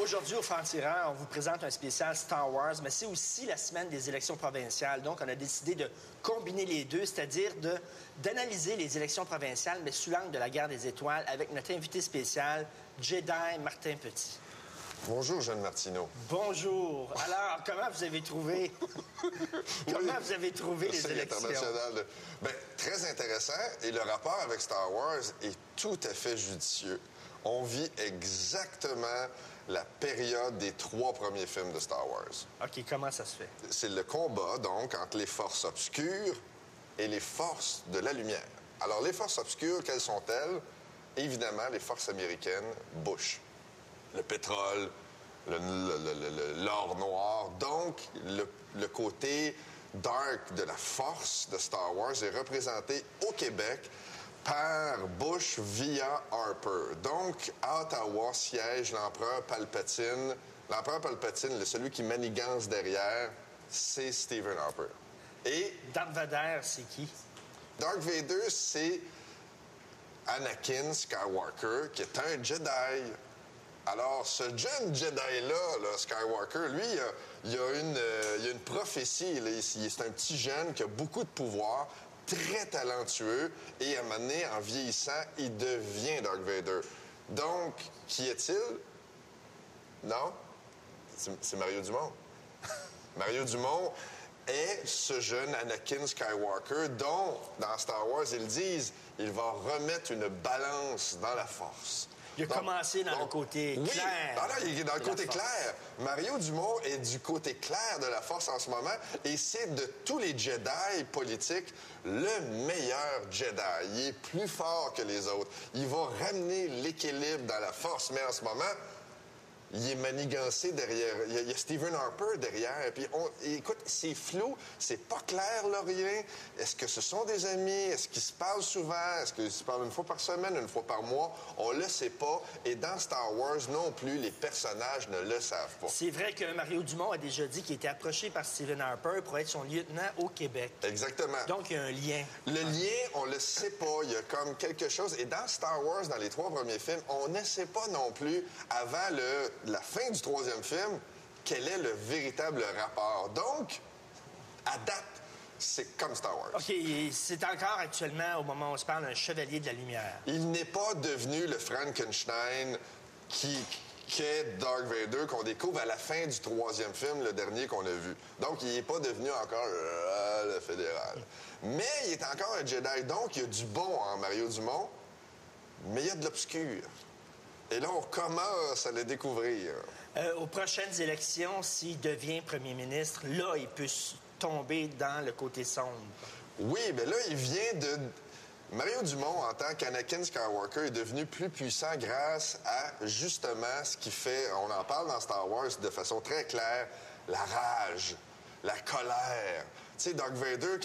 Aujourd'hui, au Franc-Tireur, on vous présente un spécial Star Wars, mais c'est aussi la semaine des élections provinciales. Donc, on a décidé de combiner les deux, c'est-à-dire d'analyser les élections provinciales, mais sous l'angle de la guerre des étoiles, avec notre invité spécial, Jedi Martin Petit. Bonjour, Jeanne Martineau. Bonjour. Alors, comment vous avez trouvé... Comment vous avez trouvé les élections? International. Bien, très intéressant. Et le rapport avec Star Wars est tout à fait judicieux. On vit exactement la période des 3 premiers films de Star Wars. OK, comment ça se fait? C'est le combat, donc, entre les forces obscures et les forces de la lumière. Alors, les forces obscures, quelles sont-elles? Évidemment, les forces américaines, Bush. Le pétrole, l'or noir. Donc, le côté dark de la force de Star Wars est représenté au Québec par Bush via Harper. Donc, à Ottawa siège l'empereur Palpatine. L'empereur Palpatine, celui qui manigance derrière, c'est Stephen Harper. Et Darth Vader, c'est qui? Darth Vader, c'est Anakin Skywalker, qui est un Jedi. Alors, ce jeune Jedi-là, Skywalker, lui, il a une prophétie. C'est un petit jeune qui a beaucoup de pouvoir, très talentueux, et à un moment donné, en vieillissant, il devient Darth Vader. Donc, qui est-il? Non? C'est Mario Dumont. Mario Dumont est ce jeune Anakin Skywalker dont, dans Star Wars, ils disent, il va remettre une balance dans la force. Il a commencé dans le côté clair. Oui, il est dans le côté clair. Mario Dumont est du côté clair de la force en ce moment, et c'est de tous les Jedi politiques le meilleur Jedi. Il est plus fort que les autres. Il va ramener l'équilibre dans la force, mais en ce moment, il est manigancé derrière. Il y a Stephen Harper derrière. Puis écoute, c'est flou, c'est pas clair, là, rien. Est-ce que ce sont des amis? Est-ce qu'ils se parlent souvent? Est-ce qu'ils se parlent une fois par semaine, une fois par mois? On le sait pas. Et dans Star Wars non plus, les personnages ne le savent pas. C'est vrai que Mario Dumont a déjà dit qu'il était approché par Stephen Harper pour être son lieutenant au Québec. Exactement. Donc, il y a un lien. Le lien, on le sait pas. Il y a comme quelque chose. Et dans Star Wars, dans les 3 premiers films, on ne sait pas non plus, avant la fin du 3e film, quel est le véritable rapport. Donc, à date, c'est comme Star Wars. OK, c'est encore actuellement, au moment où on se parle, un chevalier de la lumière. Il n'est pas devenu le Frankenstein qu'est Darth Vader, qu'on découvre à la fin du 3e film, le dernier qu'on a vu. Donc, il n'est pas devenu encore le fédéral. Mais il est encore un Jedi, donc il y a du bon en Mario Dumont, mais il y a de l'obscur. Et là, on commence à le découvrir. Aux prochaines élections, s'il devient premier ministre, là, il peut tomber dans le côté sombre. Oui, mais là, il vient de... Mario Dumont, en tant qu'Anakin Skywalker, est devenu plus puissant grâce à, justement, ce qui fait... On en parle dans Star Wars de façon très claire, la rage, la colère. Tu sais, Darth Vader,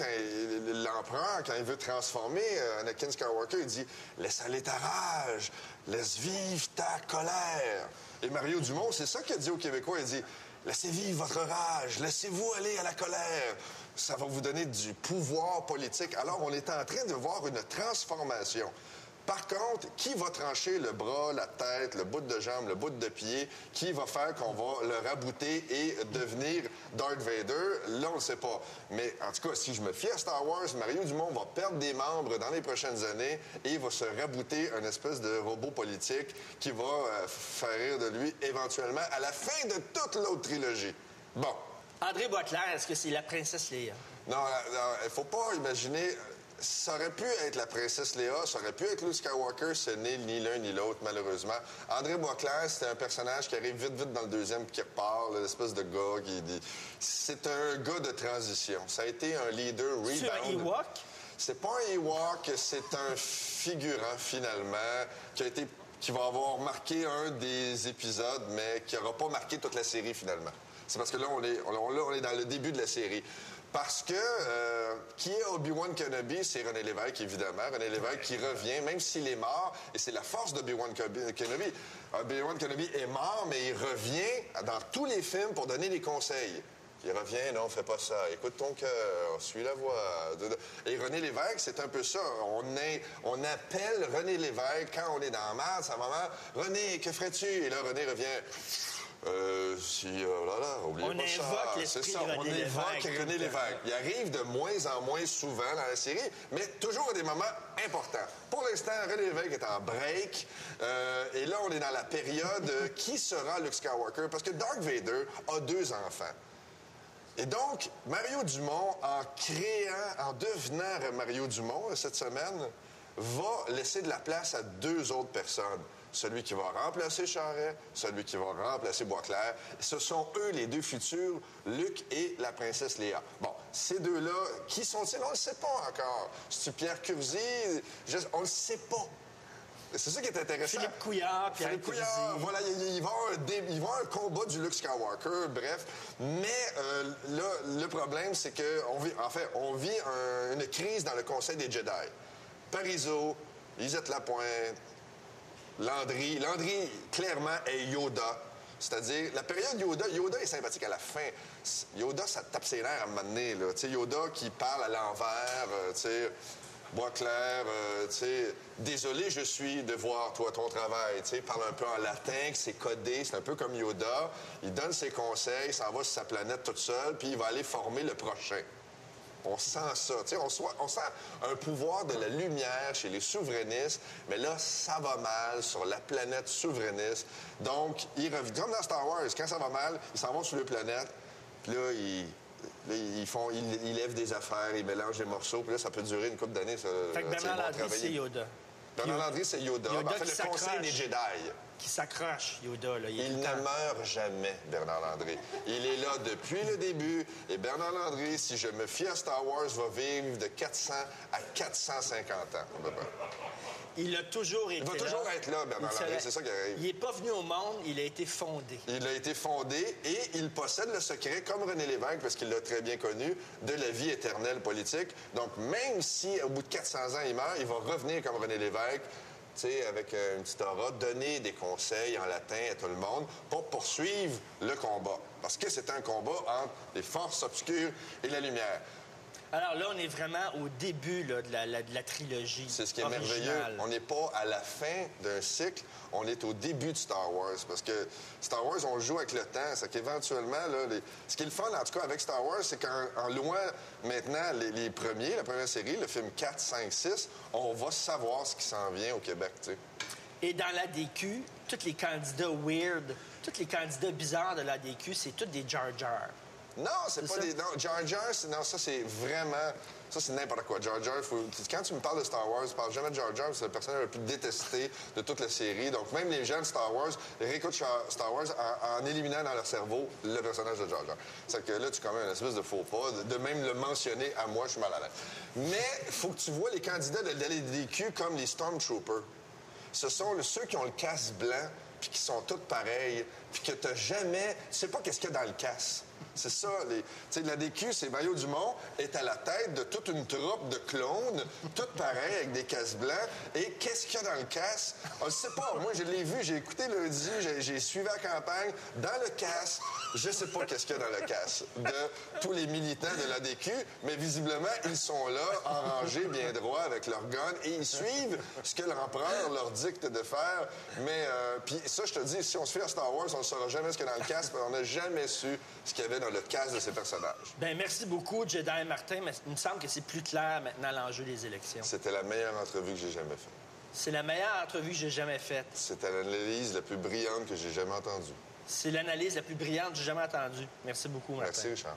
l'empereur, quand il veut transformer Anakin Skywalker, il dit « Laisse aller ta rage, laisse vivre ta colère ». Et Mario Dumont, c'est ça qu'il a dit aux Québécois, il dit « Laissez vivre votre rage, laissez-vous aller à la colère. Ça va vous donner du pouvoir politique. » Alors, on est en train de voir une transformation. Par contre, qui va trancher le bras, la tête, le bout de jambe, le bout de pied? Qui va faire qu'on va le rabouter et devenir Darth Vader? Là, on ne sait pas. Mais en tout cas, si je me fie à Star Wars, Mario Dumont va perdre des membres dans les prochaines années et va se rabouter un espèce de robot politique qui va faire rire de lui éventuellement à la fin de toute l'autre trilogie. Bon. André Boisclair, est-ce que c'est la princesse Léa? Non, il faut pas imaginer... Ça aurait pu être la princesse Léa, ça aurait pu être Luke Skywalker, ce n'est ni l'un ni l'autre, malheureusement. André Boisclair, c'était un personnage qui arrive vite dans le 2e puis qui repart, l'espèce de gars qui dit... C'est un gars de transition. Ça a été un leader rebound. C'est un Ewok? C'est pas un Ewok, c'est un figurant, finalement, qui va avoir marqué un des épisodes, mais qui n'aura pas marqué toute la série, finalement. C'est parce que là, on est dans le début de la série. Parce que qui est Obi-Wan Kenobi, c'est René Lévesque, évidemment. René Lévesque qui revient, même s'il est mort, et c'est la force d'Obi-Wan Kenobi. Obi-Wan Kenobi est mort, mais il revient dans tous les films pour donner des conseils. Il revient, non, fais pas ça, écoute ton cœur, suis la voix. Et René Lévesque, c'est un peu ça. On appelle René Lévesque quand on est dans la merde, sa maman, René, que ferais-tu? Et là, René revient... oubliez On pas ça. invoque C'est l'esprit ça, de René on Lévesque évoque tout le René temps. Lévesque. Il arrive de moins en moins souvent dans la série, mais toujours à des moments importants. Pour l'instant, René Lévesque est en break. Et là, on est dans la période qui sera Luke Skywalker? Parce que Darth Vader a 2 enfants. Et donc, Mario Dumont, en devenant Mario Dumont cette semaine, va laisser de la place à 2 autres personnes. Celui qui va remplacer Charest, celui qui va remplacer Boisclair. Ce sont eux, les 2 futurs, Luc et la princesse Léa. Bon, ces 2-là, qui sont-ils? On ne le sait pas encore. C'est-tu Pierre Curzi? On ne le sait pas. C'est ça qui est intéressant. Philippe Couillard, Pierre Philippe Couillard, Curzi. voilà, il va y avoir un combat du Luke Skywalker, bref. Mais là, le problème, c'est qu'on vit une crise dans le Conseil des Jedi. Parizeau, Lisette Lapointe, Landry. Landry, clairement, est Yoda. C'est-à-dire, la période Yoda est sympathique à la fin. Yoda, ça tape ses nerfs à un moment donné, là. Tu sais, Yoda qui parle à l'envers, tu sais... Boisclair, tu sais, désolé je suis de voir toi ton travail, tu sais, parle un peu en latin, que c'est codé, c'est un peu comme Yoda. Il donne ses conseils, il s'en va sur sa planète toute seule, puis il va aller former le prochain. On sent ça, tu sais, on sent un pouvoir de la lumière chez les souverainistes, mais là, ça va mal sur la planète souverainiste. Donc, il revient, comme dans Star Wars, quand ça va mal, ils s'en vont sur les planètes, puis là, ils lèvent des affaires, ils mélangent des morceaux, puis là, ça peut durer une couple d'années. Fait que Bernard Landry, c'est Yoda. Bernard Landry, c'est Yoda. Yoda En fait, qui le Conseil des Jedi. Qui s'accroche, Yoda. Là. Il ne meurt jamais, Bernard Landry. Il est là depuis le début. Et Bernard Landry, si je me fie à Star Wars, va vivre de 400 à 450 ans. Il a toujours été là. Il va toujours être là, Bernard Landry. C'est ça qui arrive. Il n'est pas venu au monde, il a été fondé. Il a été fondé et il possède le secret, comme René Lévesque, parce qu'il l'a très bien connu, de la vie éternelle politique. Donc, même si, au bout de 400 ans, il meurt, il va revenir comme René Lévesque, tu sais, avec une petite aura, donner des conseils en latin à tout le monde pour poursuivre le combat. Parce que c'est un combat entre les forces obscures et la lumière. Alors là, on est vraiment au début là, de la trilogie. C'est ce qui est originale. merveilleux. On n'est pas à la fin d'un cycle, on est au début de Star Wars. Parce que Star Wars, on joue avec le temps. C'est qu'éventuellement, là, ce qui est le fun, en tout cas, avec Star Wars, c'est qu'en louant maintenant les premiers, la première série, le film 4, 5, 6, on va savoir ce qui s'en vient au Québec, tu sais. Et dans l'ADQ, tous les candidats weird, tous les candidats bizarres de l'ADQ, c'est tous des Jar Jar. Non, c'est pas ça? des... Non, Jar Jar, non, ça, c'est vraiment... Ça, c'est n'importe quoi. Jar Jar, quand tu me parles de Star Wars, tu parles jamais de Jar Jar, c'est le personnage le plus détesté de toute la série. Donc, même les gens de Star Wars, ils réécoutent Star Wars en éliminant dans leur cerveau le personnage de Jar Jar. C'est que là, tu commets une espèce de faux pas. De même le mentionner à moi, je suis mal à l'aise. Mais il faut que tu vois les candidats de l'LDQ comme les Stormtroopers. Ce sont ceux qui ont le casque blanc, puis qui sont tous pareils, puis que t'as jamais... Tu sais pas qu'est-ce qu'il y a dans le casque. C'est ça, tu sais, l'ADQ, c'est Mario Dumont est à la tête de toute une troupe de clones, toutes pareilles, avec des casques blancs. Et qu'est-ce qu'il y a dans le casque? On ne sait pas. Moi, je l'ai vu, j'ai écouté lundi, j'ai suivi la campagne. Dans le casque, je ne sais pas qu'est-ce qu'il y a dans le casque de tous les militants de l'ADQ, mais visiblement, ils sont là, en rangée, bien droit, avec leurs guns, et ils suivent ce que l'empereur leur dicte de faire. Mais, puis ça, je te dis, si on se fait à Star Wars, on ne saura jamais ce qu'il y a dans le casque, on n'a jamais su ce qu'il y avait dans le casque de ces personnages. Bien, merci beaucoup, Jedi Martin, mais il me semble que c'est plus clair maintenant l'enjeu des élections. C'était la meilleure entrevue que j'ai jamais faite. C'est la meilleure entrevue que j'ai jamais faite. C'était l'analyse la plus brillante que j'ai jamais entendue. C'est l'analyse la plus brillante que j'ai jamais entendue. Merci beaucoup, Martin. Merci, Richard.